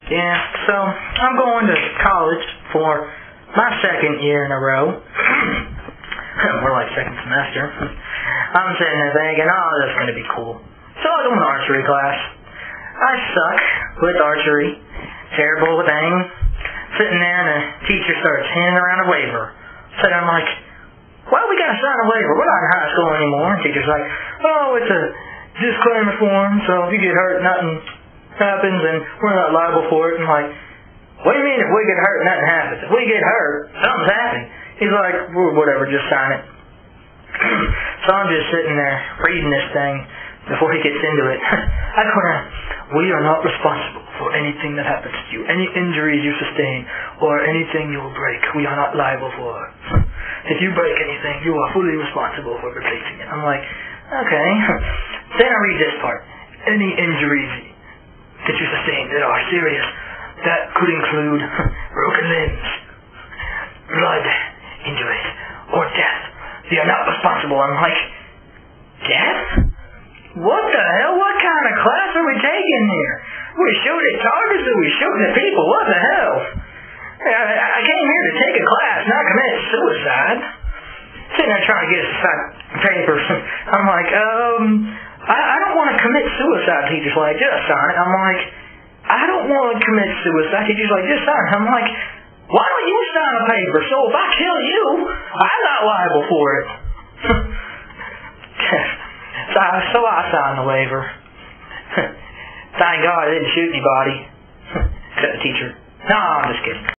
Yeah, so I'm going to college for my second year in a row. More like second semester. I'm sitting there thinking, oh, this is going to be cool. So I go in archery class. I suck with archery. Terrible with aim. Sitting there and the teacher starts handing around a waiver. So I'm like, why we got to sign a waiver? We're not in high school anymore. And the teacher's like, oh, it's a disclaimer form, so if you get hurt, nothing happens, and we're not liable for it. And I'm like, what do you mean if we get hurt, nothing happens? If we get hurt, something's happening. He's like, well, whatever, just sign it. So I'm just sitting there reading this thing before he gets into it. I go down, we are not responsible for anything that happens to you. Any injuries you sustain or anything you will break, we are not liable for. If you break anything, you are fully responsible for replacing it. I'm like, okay. Then I read this part. Any injuries that you sustain that are serious, that could include broken limbs, blood injuries, or death. They are not responsible. I'm like, death? What the hell? What kind of class are we taking here? We shoot at targets or we shooting at people? What the hell? I came here to take a class, not commit suicide. Sitting there trying to get us to sign papers. I'm like, I don't want to commit suicide. Teacher's like, just sign it. I'm like, I don't want to commit suicide. Teacher's like, just sign it. I'm like, why don't you sign a paper? So if I kill you, I'm not liable for it. So I signed the waiver. Thank God I didn't shoot anybody. Except the teacher. No, I'm just kidding.